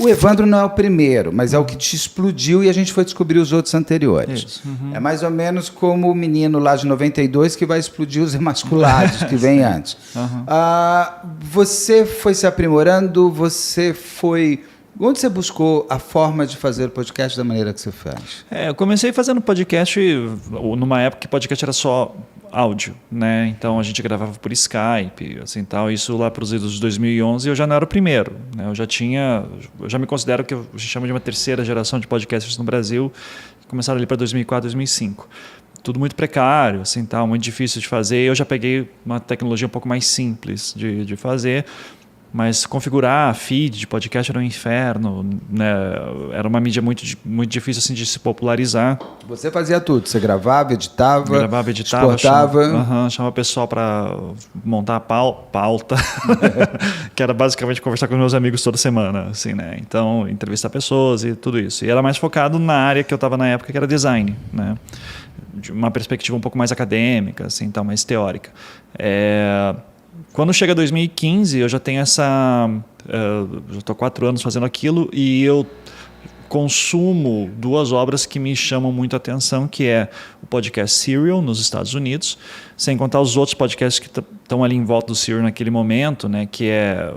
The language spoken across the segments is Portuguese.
O Evandro não é o primeiro, mas é o que te explodiu e a gente foi descobrir os outros anteriores. É mais ou menos como o menino lá de 92 que vai explodir os emasculados que vem antes. Você foi se aprimorando, onde você buscou a forma de fazer o podcast da maneira que você faz? Eu comecei fazendo podcast numa época que podcast era só áudio, né? Então a gente gravava por Skype, assim tal. Isso lá para os idos de 2011 eu já não era o primeiro, né? Eu já me considero que a gente chama de uma terceira geração de podcasters no Brasil. Começaram ali para 2004, 2005. Tudo muito precário, assim tal, muito difícil de fazer. Eu já peguei uma tecnologia um pouco mais simples de fazer. Mas configurar feed de podcast era um inferno, né? Era uma mídia muito difícil assim, de se popularizar. Você fazia tudo, você gravava, editava, exportava, chamava o pessoal para montar a pauta, que era basicamente conversar com meus amigos toda semana, assim, né? Então, entrevistar pessoas e tudo isso. E era mais focado na área que eu estava na época, que era design, né? De uma perspectiva um pouco mais acadêmica, assim, então, mais teórica. Quando chega 2015, eu já tenho já estou 4 anos fazendo aquilo e eu consumo 2 obras que me chamam muito a atenção, que é o podcast Serial, nos Estados Unidos, sem contar os outros podcasts que estão ali em volta do Serial naquele momento, né, que é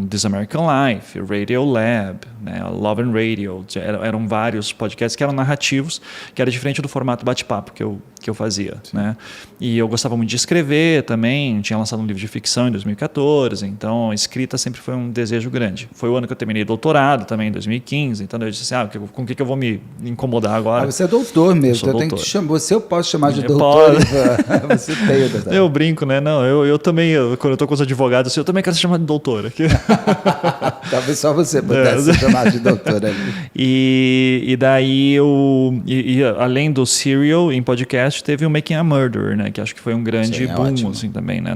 This American Life, Radio Lab, né, Love and Radio. Eram vários podcasts que eram narrativos, que era diferente do formato bate-papo que eu fazia, né? E eu gostava muito de escrever também, tinha lançado um livro de ficção em 2014, então a escrita sempre foi um desejo grande. Foi o ano que eu terminei doutorado também, em 2015, então eu disse assim, com o que eu vou me incomodar agora? Você é doutor mesmo, eu tenho que te chamar, você eu posso chamar de doutor, você tem o doutor. Eu brinco, né? Não, eu também, quando eu estou com os advogados, eu também quero ser chamado de doutor aqui. Talvez só você pudesse ser chamado de doutor ali. E daí além do Serial em podcast, teve o Making a Murderer, né? Que acho que foi um grande boom assim, também, né?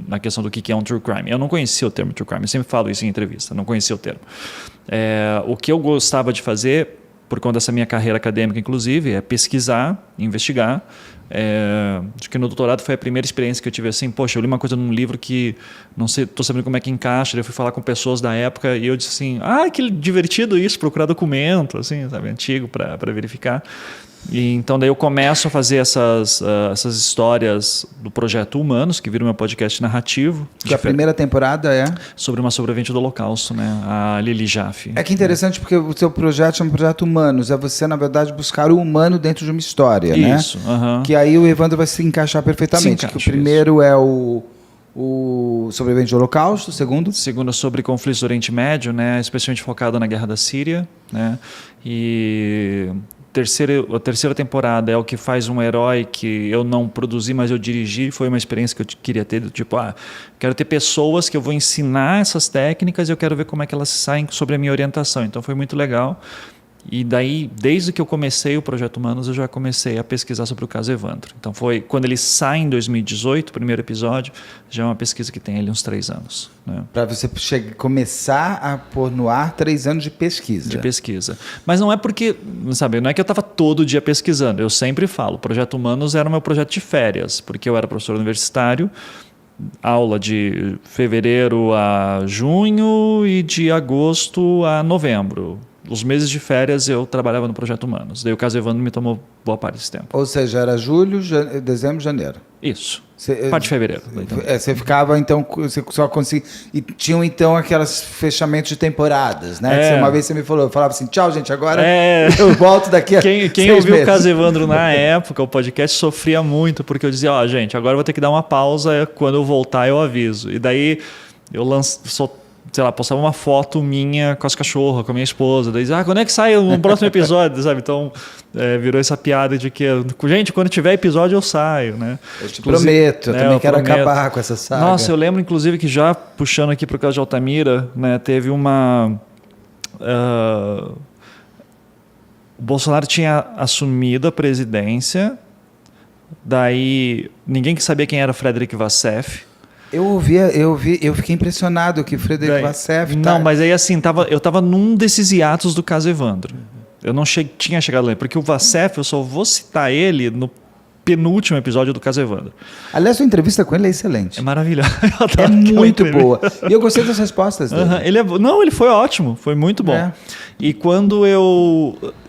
Na questão do que é um true crime. Eu não conhecia o termo true crime, eu sempre falo isso em entrevista, não conhecia o termo. O que eu gostava de fazer, por conta dessa minha carreira acadêmica, inclusive, é pesquisar, investigar. Acho que no doutorado foi a primeira experiência que eu tive assim, poxa, eu li uma coisa num livro que não sei, estou sabendo como é que encaixa, eu fui falar com pessoas da época e eu disse assim, que divertido isso, procurar documento, assim, sabe, antigo para verificar. E então daí eu começo a fazer essas histórias do Projeto Humanos, que vira meu podcast narrativo. Que a primeira temporada é? Sobre uma sobrevivente do Holocausto, né? A Lili Jaffe. Que interessante, porque o seu projeto chama Projeto Humanos. É você, na verdade, buscar o humano dentro de uma história, né? Isso. Que aí o Evandro vai se encaixar perfeitamente. Que o primeiro é o sobrevivente do Holocausto, o segundo? Segundo, sobre conflitos do Oriente Médio, né? Especialmente focado na guerra da Síria, né? E a terceira temporada é o que faz um herói que eu não produzi, mas eu dirigi. Foi uma experiência que eu queria ter, do tipo, quero ter pessoas que eu vou ensinar essas técnicas e eu quero ver como é que elas saem sobre a minha orientação. Então foi muito legal. E daí, desde que eu comecei o Projeto Humanos, eu já comecei a pesquisar sobre o caso Evandro. Então foi quando ele sai em 2018, o primeiro episódio, já é uma pesquisa que tem ali uns 3 anos. Né? Para você começar a pôr no ar 3 anos de pesquisa. De pesquisa. Mas não é porque, sabe, não é que eu estava todo dia pesquisando. Eu sempre falo, o Projeto Humanos era o meu projeto de férias, porque eu era professor universitário, aula de fevereiro a junho e de agosto a novembro. Os meses de férias eu trabalhava no Projeto Humanos. Daí o caso Evandro me tomou boa parte desse tempo. Ou seja, era julho, dezembro, janeiro. Isso. Parte de fevereiro. Você ficava, então, você só conseguia... E tinham, então, aqueles fechamentos de temporadas, né? Uma vez você me falou, eu falava assim, tchau, gente, agora eu volto daqui a Quem ouviu o caso Evandro na época, o podcast, sofria muito, porque eu dizia, gente, agora eu vou ter que dar uma pausa, quando eu voltar eu aviso. E daí eu postava uma foto minha com as cachorras, com a minha esposa. Daí, quando é que sai o próximo episódio, sabe? Então, virou essa piada de que, gente, quando tiver episódio eu saio, né? Eu te prometo, eu também quero acabar com essa saga. Nossa, eu lembro, inclusive, que já puxando aqui para o caso de Altamira, né, teve uma... o Bolsonaro tinha assumido a presidência, daí ninguém que sabia quem era Frederic Vassef. Eu fiquei impressionado que o Frederic Vassef... Não, mas aí assim, eu estava num desses hiatos do caso Evandro. Eu não tinha chegado lá, porque o Vassef, eu só vou citar ele no penúltimo episódio do Caso Evandro. Aliás, sua entrevista com ele é excelente. É maravilhoso. É muito boa. E eu gostei das respostas dele. Ele foi ótimo, foi muito bom. E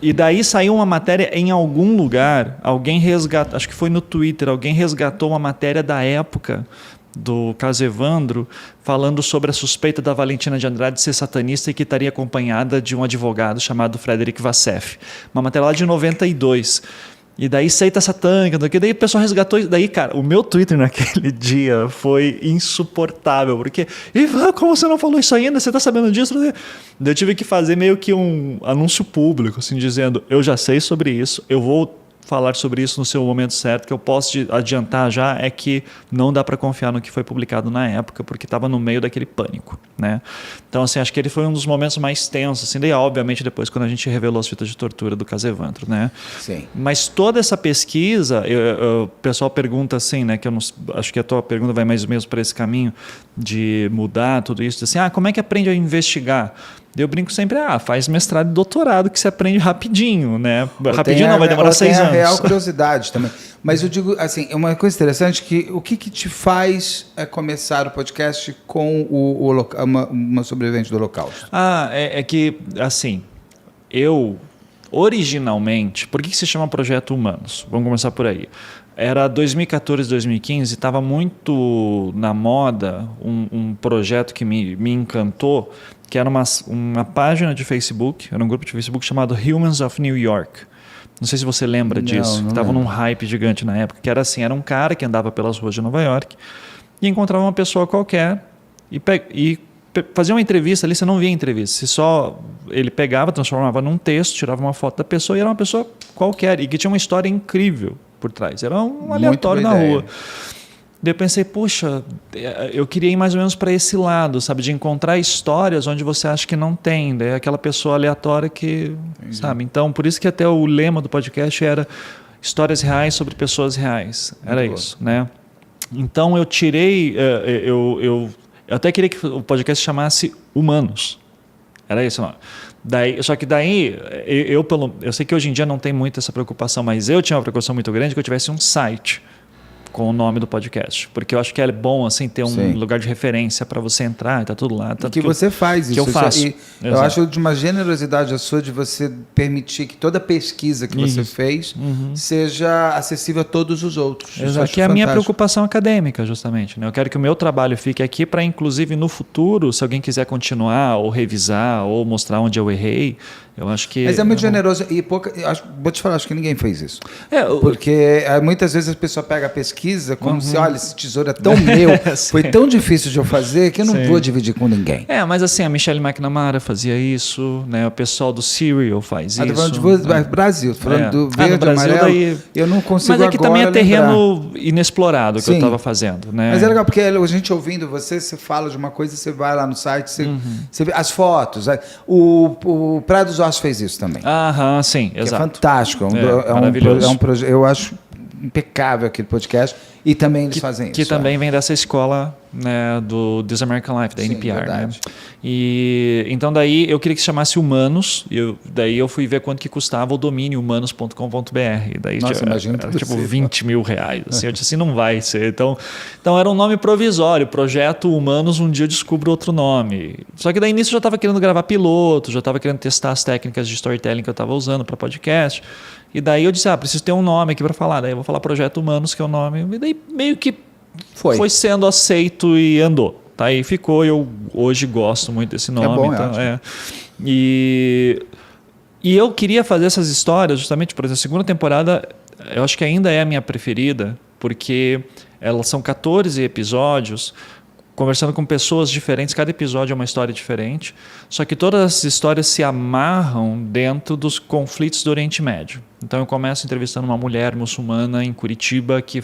e daí saiu uma matéria em algum lugar, alguém resgatou, acho que foi no Twitter, alguém resgatou uma matéria da época do Caso Evandro, falando sobre a suspeita da Valentina de Andrade ser satanista e que estaria acompanhada de um advogado chamado Frederic Vassef. Uma matéria lá de 92. E daí seita satânica, daí o pessoal resgatou. Daí, cara, o meu Twitter naquele dia foi insuportável, porque Ivan, como você não falou isso ainda? Você tá sabendo disso? Daí eu tive que fazer meio que um anúncio público, assim, dizendo, eu já sei sobre isso, eu vou falar sobre isso no seu momento certo. Que eu posso adiantar já é que não dá para confiar no que foi publicado na época, porque estava no meio daquele pânico, né? Então, assim, acho que ele foi um dos momentos mais tensos, assim, daí, obviamente, depois quando a gente revelou as fitas de tortura do Caso Evandro, né? Sim. Mas toda essa pesquisa, o pessoal pergunta assim, né? Que eu não, acho que a tua pergunta vai mais ou menos para esse caminho de mudar tudo isso, assim, como é que aprende a investigar? Eu brinco sempre, faz mestrado e doutorado que você aprende rapidinho, né? Rapidinho não, vai demorar 6 anos. Tem a real curiosidade também. Mas eu digo, assim, uma coisa interessante que o que te faz começar o podcast com uma sobrevivente do Holocausto? É que, assim, eu originalmente, por que se chama Projeto Humanos? Vamos começar por aí. Era 2014, 2015, estava muito na moda um projeto que me encantou, que era uma página de Facebook, era um grupo de Facebook chamado Humans of New York. Não sei se você lembra disso. Estava num hype gigante na época, que era assim, era um cara que andava pelas ruas de Nova York e encontrava uma pessoa qualquer e fazia uma entrevista ali, você não via entrevista, ele pegava, transformava num texto, tirava uma foto da pessoa e era uma pessoa qualquer e que tinha uma história incrível por trás. Era um aleatório na rua. Daí eu pensei, puxa, eu queria ir mais ou menos para esse lado, sabe? De encontrar histórias onde você acha que não tem. Daí é aquela pessoa aleatória que, sabe? Então, por isso que até o lema do podcast era histórias reais sobre pessoas reais. Era isso, né? Então, eu tirei... Eu até queria que o podcast chamasse Humanos. Era esse o nome. Só que daí, eu sei que hoje em dia não tem muito essa preocupação, mas eu tinha uma preocupação muito grande que eu tivesse um site com o nome do podcast, porque eu acho que é bom assim ter um lugar de referência para você entrar e tá tudo lá. Tanto que você faz isso. Que eu faço. Eu acho de uma generosidade a sua de você permitir que toda pesquisa que você fez seja acessível a todos os outros. Exato. Que é a minha preocupação acadêmica, justamente, né? Eu quero que o meu trabalho fique aqui para, inclusive, no futuro, se alguém quiser continuar ou revisar ou mostrar onde eu errei, eu acho que... Mas é muito generoso e vou te falar, acho que ninguém fez isso. Porque muitas vezes a pessoa pega a pesquisa como se, olha, esse tesouro é tão meu, foi tão difícil de eu fazer que eu não vou dividir com ninguém. Mas assim, a Michelle McNamara fazia isso, né? O pessoal do Serial faz isso. Brasil, falando do verde, Brasil, amarelo, daí... eu não consigo agora. Mas é que também é terreno inexplorado que eu estava fazendo, né? Mas é legal, porque a gente ouvindo você fala de uma coisa, você vai lá no site, você vê as fotos. O Praia dos Ossos fez isso também. Sim, exato. É fantástico. Maravilhoso. Eu acho impecável aquele podcast. E também eles fazem isso. Que também vem dessa escola, né, do This American Life, da NPR. Né? E então daí eu queria que se chamasse Humanos. Daí eu fui ver quanto que custava o domínio humanos.com.br. Daí era tipo 20 mil reais. Assim, eu disse assim, não vai ser. Então era um nome provisório. Projeto Humanos, um dia eu descubro outro nome. Só que daí nisso eu já estava querendo gravar piloto, já estava querendo testar as técnicas de storytelling que eu estava usando para podcast. E daí eu disse, preciso ter um nome aqui para falar. Daí eu vou falar Projeto Humanos, que é o nome. E daí meio que foi sendo aceito e andou. Tá? E ficou, eu hoje gosto muito desse nome. É bom, então, E eu queria fazer essas histórias, justamente, por exemplo, a segunda temporada, eu acho que ainda é a minha preferida, porque elas são 14 episódios, conversando com pessoas diferentes, cada episódio é uma história diferente, só que todas as histórias se amarram dentro dos conflitos do Oriente Médio. Então eu começo entrevistando uma mulher muçulmana em Curitiba que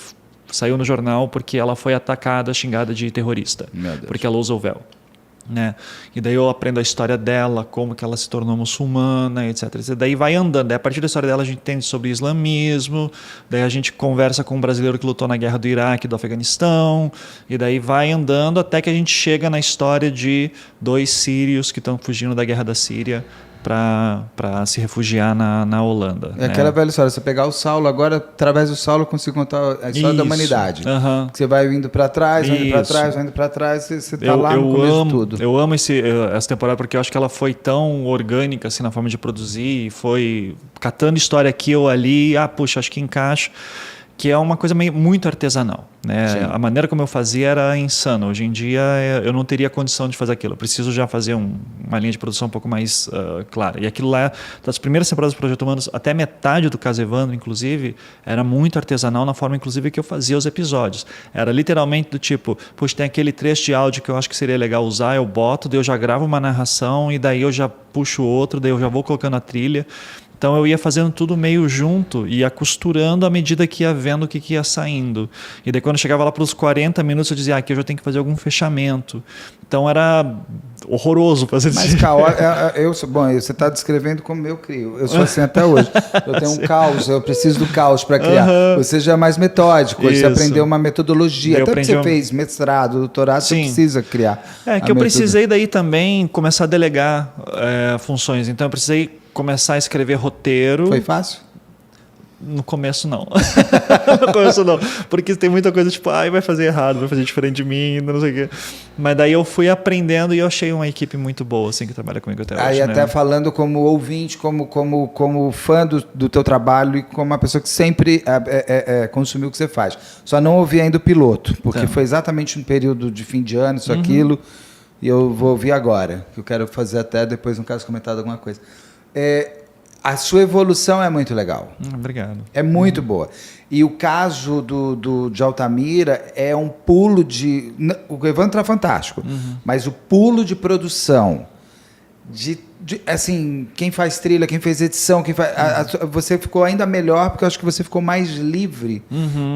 saiu no jornal porque ela foi atacada, xingada de terrorista, porque ela usa o véu. Né? E daí eu aprendo a história dela, como que ela se tornou muçulmana, etc. Daí vai andando. Daí, a partir da história dela a gente entende sobre islamismo, daí a gente conversa com um brasileiro que lutou na guerra do Iraque e do Afeganistão, e daí vai andando até que a gente chega na história de 2 sírios que estão fugindo da guerra da Síria, para se refugiar na Holanda. É aquela velha história, você pegar o Saulo, agora através do Saulo eu consigo contar a história da humanidade. Você vai indo para trás, vai indo para trás, você está lá no começo de tudo. Eu amo essa temporada porque eu acho que ela foi tão orgânica assim, na forma de produzir, foi catando história aqui ou ali, puxa, acho que encaixa. Que é uma coisa muito artesanal, né? A maneira como eu fazia era insana. Hoje em dia eu não teria condição de fazer aquilo. Eu preciso já fazer uma linha de produção um pouco mais clara. E aquilo lá, das primeiras temporadas do Projeto Humanos, até metade do caso Evandro, inclusive, era muito artesanal na forma, inclusive, que eu fazia os episódios. Era literalmente do tipo, puxa, tem aquele trecho de áudio que eu acho que seria legal usar, eu boto, daí eu já gravo uma narração e daí eu já puxo outro, daí eu já vou colocando a trilha. Então eu ia fazendo tudo meio junto, ia costurando à medida que ia vendo o que ia saindo. E daí quando chegava lá para os 40 minutos eu dizia, aqui eu já tenho que fazer algum fechamento. Então era horroroso fazer isso. Mas você está descrevendo como eu crio. Eu sou assim até hoje. Eu tenho um caos, eu preciso do caos para criar. Você já é mais metódico, você aprendeu uma metodologia. Até porque você fez mestrado, doutorado, você precisa criar. Eu precisei daí também começar a delegar funções. Então eu precisei começar a escrever roteiro. Foi fácil? No começo não. No começo não. Porque tem muita coisa tipo, vai fazer errado, vai fazer diferente de mim, não sei o quê. Mas daí eu fui aprendendo e eu achei uma equipe muito boa, assim, que trabalha comigo até hoje. Aí até falando como ouvinte, como fã do teu trabalho e como uma pessoa que sempre consumiu o que você faz. Só não ouvi ainda o piloto, porque foi exatamente um período de fim de ano, aquilo, e eu vou ouvir agora, que eu quero fazer até depois, no caso, comentado alguma coisa. A sua evolução é muito legal. Obrigado. É muito boa. E o caso de Altamira é um pulo de... O Evandro está fantástico, mas o pulo de produção, assim, quem faz trilha, quem fez edição, você ficou ainda melhor, porque eu acho que você ficou mais livre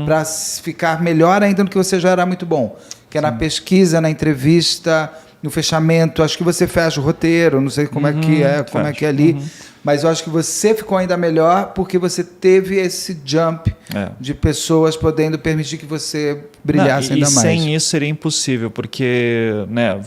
para ficar melhor ainda do que você já era muito bom. Que é na pesquisa, na entrevista... No fechamento, acho que você fecha o roteiro, não sei como é que é ali, mas eu acho que você ficou ainda melhor porque você teve esse jump de pessoas podendo permitir que você brilhasse ainda mais. E sem isso seria impossível, porque, né,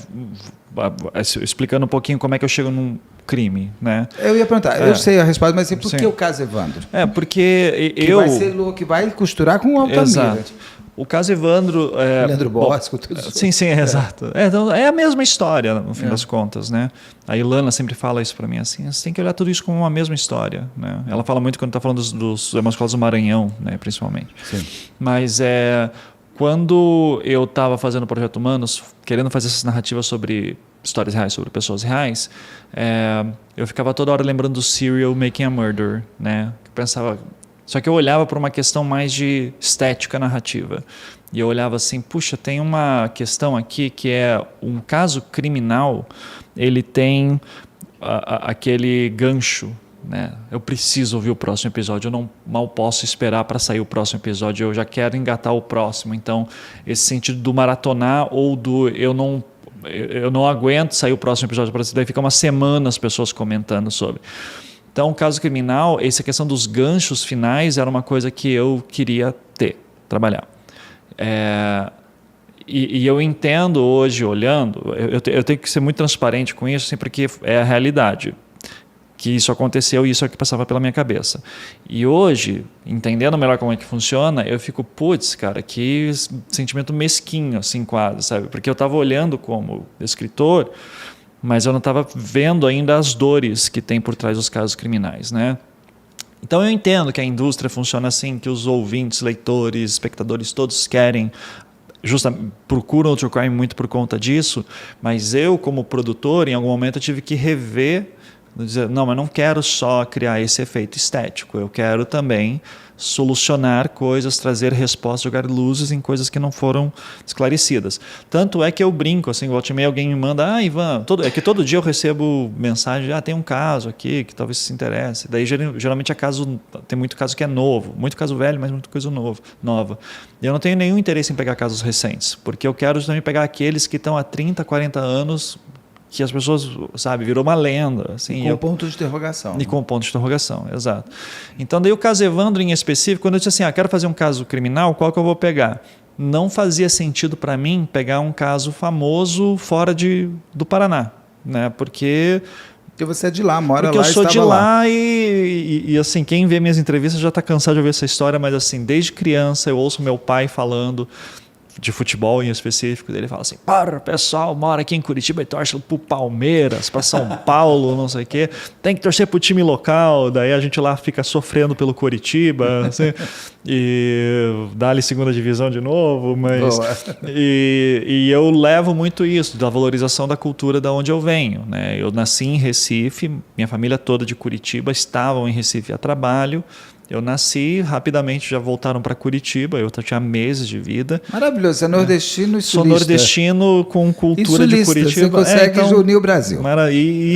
explicando um pouquinho como é que eu chego num crime, né? Eu ia perguntar, eu sei a resposta, mas por que o caso Evandro? Porque vai ser que vai costurar com o Altamira. Exato. O caso Evandro... Leandro Bosco, tudo isso. Sim, exato. Então, é a mesma história, no fim das contas, né? A Ilana sempre fala isso para mim, assim, você tem que olhar tudo isso como uma mesma história, né? Ela fala muito quando está falando dos escolas do Maranhão, né, principalmente. Sim. Mas quando eu estava fazendo o Projeto Humanos, querendo fazer essas narrativas sobre histórias reais, sobre pessoas reais, eu ficava toda hora lembrando do Serial Making a Murder, né? Eu pensava... Só que eu olhava para uma questão mais de estética narrativa. E eu olhava assim, puxa, tem uma questão aqui que é um caso criminal, ele tem aquele gancho, né? Eu preciso ouvir o próximo episódio, eu não mal posso esperar para sair o próximo episódio, eu já quero engatar o próximo. Então, esse sentido do maratonar ou do eu não aguento sair o próximo episódio, daí fica uma semana as pessoas comentando sobre. Então, o caso criminal, essa questão dos ganchos finais era uma coisa que eu queria trabalhar. E eu entendo hoje, olhando, eu tenho que ser muito transparente com isso, assim, porque é a realidade. Que isso aconteceu e isso é o que passava pela minha cabeça. E hoje, entendendo melhor como é que funciona, eu fico, putz, cara, que sentimento mesquinho, assim, quase, sabe? Porque eu estava olhando como escritor... mas eu não estava vendo ainda as dores que tem por trás dos casos criminais, né? Então eu entendo que a indústria funciona assim, que os ouvintes, leitores, espectadores, todos querem, procuram o True Crime muito por conta disso, mas eu, como produtor, em algum momento eu tive que rever, dizer, não, mas não quero só criar esse efeito estético, eu quero também solucionar coisas, trazer respostas, jogar luzes em coisas que não foram esclarecidas. Tanto é que eu brinco, assim, volta e meia alguém me manda, Ivan, é que todo dia eu recebo mensagem, tem um caso aqui que talvez se interesse. Daí geralmente tem muito caso que é novo, muito caso velho, mas muita coisa nova. E eu não tenho nenhum interesse em pegar casos recentes, porque eu quero também pegar aqueles que estão há 30, 40 anos, que as pessoas, sabe, virou uma lenda. Assim, com ponto de interrogação. E com ponto de interrogação, exato. Então, daí o caso Evandro em específico, quando eu disse assim, quero fazer um caso criminal, qual que eu vou pegar? Não fazia sentido para mim pegar um caso famoso fora do Paraná, né? Porque Porque você é de lá, mora porque lá. Porque eu sou de lá e assim, quem vê minhas entrevistas já está cansado de ouvir essa história, mas assim, desde criança eu ouço meu pai falando de futebol em específico, ele fala assim, para, o pessoal mora aqui em Curitiba e torce pro Palmeiras, para São Paulo, não sei o quê, tem que torcer pro time local, daí a gente lá fica sofrendo pelo Curitiba, assim, e dá-lhe segunda divisão de novo, mas... E eu levo muito isso, da valorização da cultura da onde eu venho, né? Eu nasci em Recife, minha família toda de Curitiba estavam em Recife a trabalho. Eu nasci, rapidamente já voltaram para Curitiba, eu tinha meses de vida. Maravilhoso, você é nordestino e sulista. Sou nordestino com cultura de Curitiba. Você consegue unir o Brasil.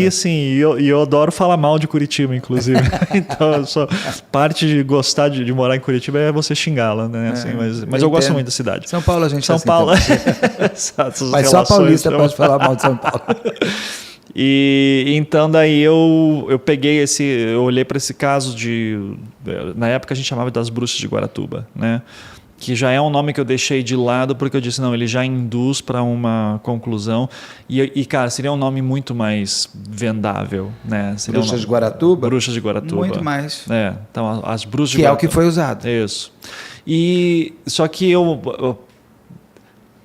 Assim, eu adoro falar mal de Curitiba, inclusive. Então, parte de gostar de morar em Curitiba é você xingá-la, né? Assim, mas eu gosto muito da cidade. São Paulo a gente São Paulo. Exato, mas só paulista pode falar mal de São Paulo. E então daí eu peguei eu olhei para esse caso na época a gente chamava das Bruxas de Guaratuba, né? Que já é um nome que eu deixei de lado porque eu disse, não, ele já induz para uma conclusão e cara, seria um nome muito mais vendável, né? Seria Bruxas de Guaratuba? Bruxas de Guaratuba. Muito mais. Então as Bruxas de Guaratuba. Que é o que foi usado. Isso. E só que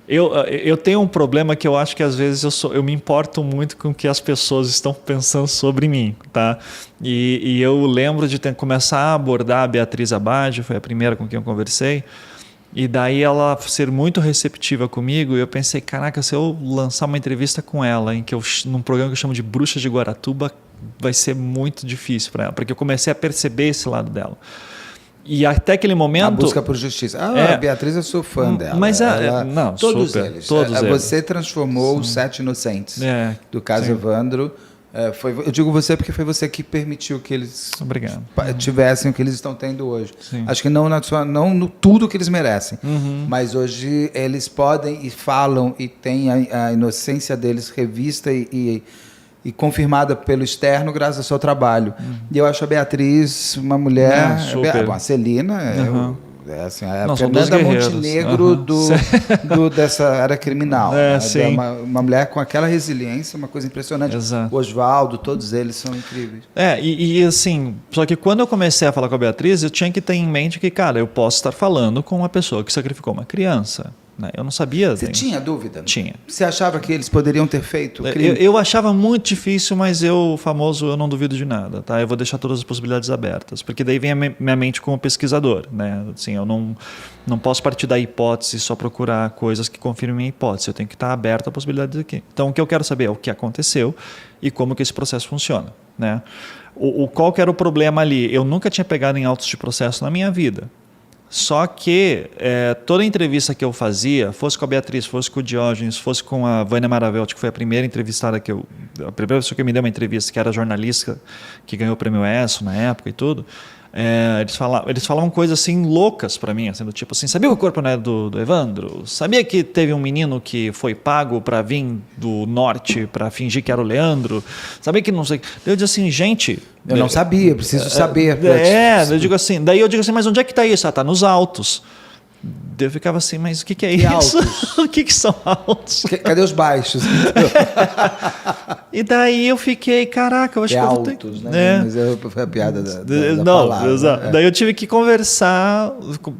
eu tenho um problema que eu acho que às vezes eu me importo muito com o que as pessoas estão pensando sobre mim, tá? E eu lembro de começar a abordar a Beatriz Abad, foi a primeira com quem eu conversei, e daí ela ser muito receptiva comigo, e eu pensei, caraca, se eu lançar uma entrevista com ela, num programa que eu chamo de Bruxas de Guaratuba, vai ser muito difícil para ela, porque eu comecei a perceber esse lado dela. E até aquele momento... A busca por justiça. A Beatriz, eu sou fã dela. Mas não, todos super, eles. Todos eles. Você transformou os 7 inocentes do caso Evandro. Eu digo você porque foi você que permitiu que eles tivessem o que eles estão tendo hoje. Sim. Acho que não no tudo que eles merecem. Mas hoje eles podem e falam e têm a inocência deles revista e confirmada pelo externo graças ao seu trabalho. E eu acho a Beatriz uma mulher... a Celina a Fernanda Montenegro dessa área criminal. Uma mulher com aquela resiliência, uma coisa impressionante. Exato. O Oswaldo, todos eles são incríveis. Assim, só que quando eu comecei a falar com a Beatriz, eu tinha que ter em mente que, cara, eu posso estar falando com uma pessoa que sacrificou uma criança. Eu não sabia. Você tinha dúvida? Tinha. Você achava que eles poderiam ter feito o crime? Eu achava muito difícil, mas eu não duvido de nada, tá? Eu vou deixar todas as possibilidades abertas, porque daí vem a minha mente como pesquisador, né? Assim, eu não posso partir da hipótese e só procurar coisas que confirmem minha hipótese. Eu tenho que estar aberto a possibilidades aqui. Então, o que eu quero saber é o que aconteceu e como que esse processo funciona, né? Qual que era o problema ali? Eu nunca tinha pegado em autos de processo na minha vida. Só que toda entrevista que eu fazia, fosse com a Beatriz, fosse com o Diógenes, fosse com a Vânia Maravelt, que foi a primeira entrevistada a primeira pessoa que me deu uma entrevista, que era jornalista, que ganhou o prêmio ESSO na época e tudo, eles falavam coisas assim loucas para mim, assim, do tipo assim, sabia que o corpo não é do Evandro? Sabia que teve um menino que foi pago para vir do norte para fingir que era o Leandro? Sabia que não sei... Eu disse assim, gente... Eu não sabia, eu preciso saber. Eu digo assim, daí eu digo assim, mas onde é que está isso? Está nos autos. Eu ficava assim, mas o que é isso? O que são altos? Cadê os baixos? E daí eu fiquei, caraca, eu acho que eu vou ter... altos, né? Mas foi a piada da palavra. Exato. Daí eu tive que conversar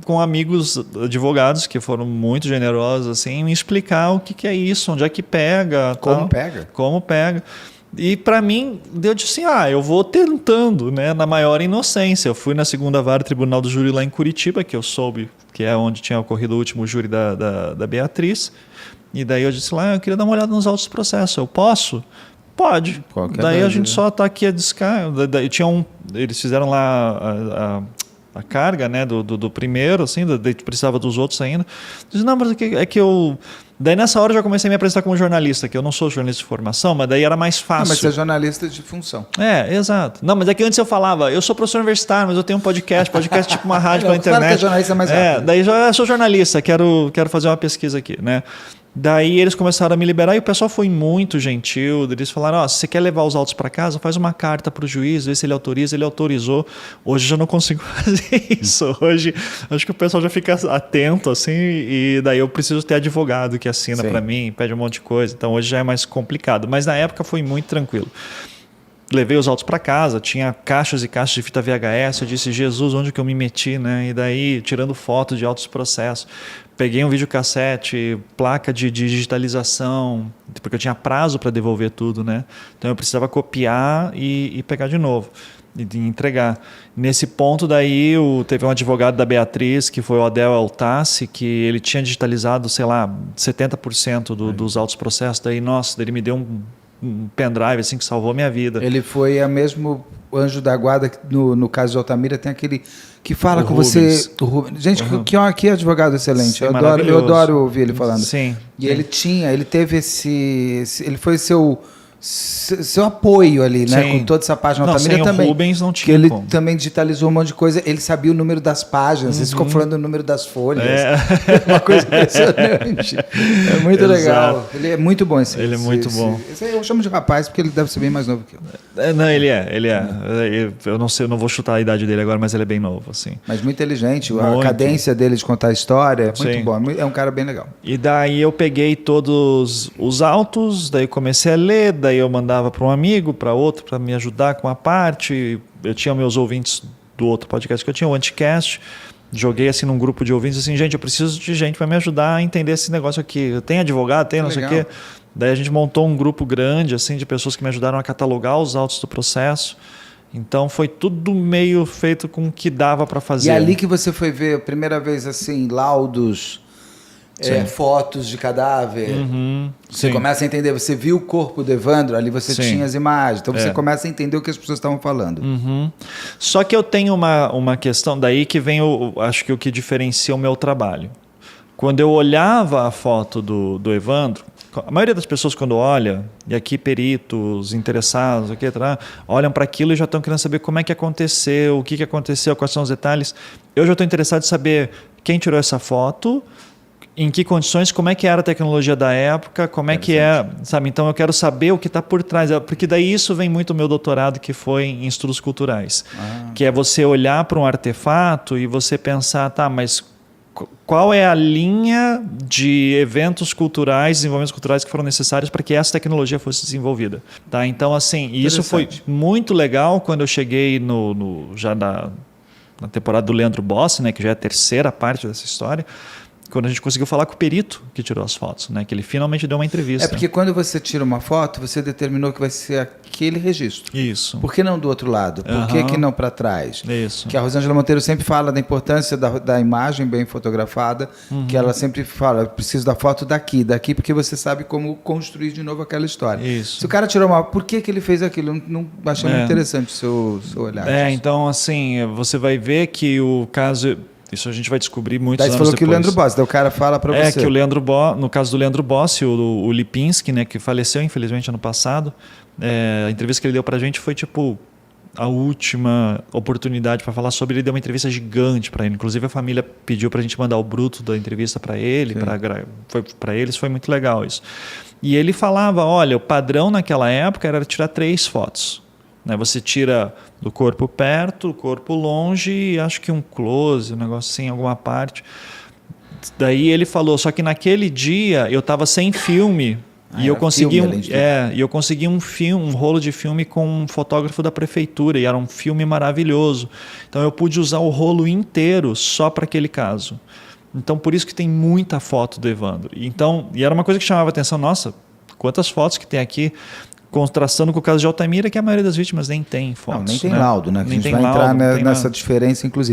com amigos advogados que foram muito generosos, assim, me explicar o que é isso, onde é que pega. Como pega. E para mim, eu disse assim, eu vou tentando, né, na maior inocência. Eu fui na segunda vara Tribunal do Júri lá em Curitiba, que eu soube que é onde tinha ocorrido o último júri da Beatriz. E daí eu disse lá, eu queria dar uma olhada nos autos do processo. Eu posso? Pode. Daí a gente só está aqui a descarga. Daí eles fizeram lá a carga, né, do primeiro, assim, daí precisava dos outros ainda. Eu disse, não, mas é que eu... Daí nessa hora eu já comecei a me apresentar como jornalista, que eu não sou jornalista de formação, mas daí era mais fácil. Mas você é jornalista de função. Exato. Não, mas é que antes eu falava, eu sou professor universitário, mas eu tenho um podcast tipo uma rádio pela internet. Claro que é jornalista mais rápido. Daí já sou jornalista, quero fazer uma pesquisa aqui, né? Daí eles começaram a me liberar e o pessoal foi muito gentil. Eles falaram, se você quer levar os autos para casa, faz uma carta para o juiz, vê se ele autoriza. Ele autorizou. Hoje já não consigo fazer isso. Hoje acho que o pessoal já fica atento, assim, e daí eu preciso ter advogado que assina para mim, pede um monte de coisa. Então hoje já é mais complicado. Mas na época foi muito tranquilo. levei os autos para casa, tinha caixas e caixas de fita VHS, eu disse, Jesus, onde que eu me meti, né? E daí, tirando foto de altos processos, peguei um videocassete, placa de digitalização, porque eu tinha prazo para devolver tudo, né? Então eu precisava copiar e pegar de novo, e entregar. Nesse ponto daí, teve um advogado da Beatriz, que foi o Adel Altassi, que ele tinha digitalizado, sei lá, 70% dos autos processos, daí, nossa, ele me deu um pendrive assim que salvou minha vida. Ele foi mesmo anjo da guarda. No caso de Altamira tem aquele que fala com Rubens. você. Gente, que advogado excelente. Sim, eu adoro ouvir ele falando. Sim. E ele teve ele foi seu apoio ali, né? Sim. Com toda essa página. Não, Altamira sem também. O Rubens não tinha que ele como. também digitalizou um monte de coisa. Ele sabia o número das páginas. Ele ficou falando o número das folhas. Uma coisa impressionante. É muito legal. Ele é muito bom Ele é muito bom. Esse aí eu chamo de rapaz porque ele deve ser bem mais novo que eu. Não, ele é. Eu não sei, eu não vou chutar a idade dele agora, mas ele é bem novo, assim. Mas muito inteligente. A cadência dele de contar a história é muito bom. É um cara bem legal. E daí eu peguei todos os autos, daí comecei a ler, daí eu mandava para um amigo, para outro, para me ajudar com a parte. Eu tinha meus ouvintes do outro podcast que eu tinha, o Anticast. Joguei assim num grupo de ouvintes, assim, gente, eu preciso de gente para me ajudar a entender esse negócio aqui. Tem advogado, tem não sei o quê. Daí a gente montou um grupo grande assim de pessoas que me ajudaram a catalogar os autos do processo. Então foi tudo meio feito com o que dava para fazer. E é ali que você foi ver a primeira vez assim laudos, fotos de cadáver. Você começa a entender, você viu o corpo do Evandro, ali você tinha as imagens. Então você começa a entender o que as pessoas estavam falando. Só que eu tenho uma questão, daí que vem acho que o que diferencia o meu trabalho. Quando eu olhava a foto do Evandro, a maioria das pessoas quando olha, e aqui peritos, interessados, olham para aquilo e já estão querendo saber como é que aconteceu, o que aconteceu, quais são os detalhes. Eu já estou interessado em saber quem tirou essa foto, em que condições, como é que era a tecnologia da época, como é que é, sabe? Então eu quero saber o que está por trás, porque daí isso vem muito do meu doutorado, que foi em estudos culturais, que é você olhar para um artefato e você pensar, tá, mas qual é a linha de eventos culturais, desenvolvimentos culturais que foram necessários para que essa tecnologia fosse desenvolvida, tá? Então assim, isso foi muito legal quando eu cheguei já na temporada do Leandro Bossi, né, que já é a terceira parte dessa história, quando a gente conseguiu falar com o perito que tirou as fotos, né? Que ele finalmente deu uma entrevista. É porque quando você tira uma foto, você determinou que vai ser aquele registro. Isso. Por que não do outro lado? Por que não para trás? Isso. Que a Rosângela Monteiro sempre fala da importância da imagem bem fotografada, que ela sempre fala, preciso da foto daqui, porque você sabe como construir de novo aquela história. Isso. Se o cara tirou uma... Por que ele fez aquilo? Eu não achei muito interessante o seu olhar. Então assim, você vai ver que o caso... Isso a gente vai descobrir muitos anos depois. Daí você falou que o Leandro Bossi, daí o cara fala para você. Que o Leandro Bossi, no caso do Leandro Bossi, o Lipinski, né, que faleceu infelizmente ano passado, a entrevista que ele deu para a gente foi tipo a última oportunidade para falar sobre. Ele deu uma entrevista gigante para ele. Inclusive a família pediu para a gente mandar o bruto da entrevista para ele, para eles, foi muito legal isso. E ele falava, olha, o padrão naquela época era tirar 3 fotos. Você tira do corpo perto, do corpo longe e acho que um close, um negócio assim, alguma parte. Daí ele falou, só que naquele dia eu estava sem filme e eu consegui um rolo de filme com um fotógrafo da prefeitura e era um filme maravilhoso. Então eu pude usar o rolo inteiro só para aquele caso. Então por isso que tem muita foto do Evandro. Então, e era uma coisa que chamava a atenção, nossa, quantas fotos que tem aqui. Contrastando com o caso de Altamira, que a maioria das vítimas nem tem fotos. Nem tem laudo, né? Nem a gente vai entrar nessa diferença, inclusive.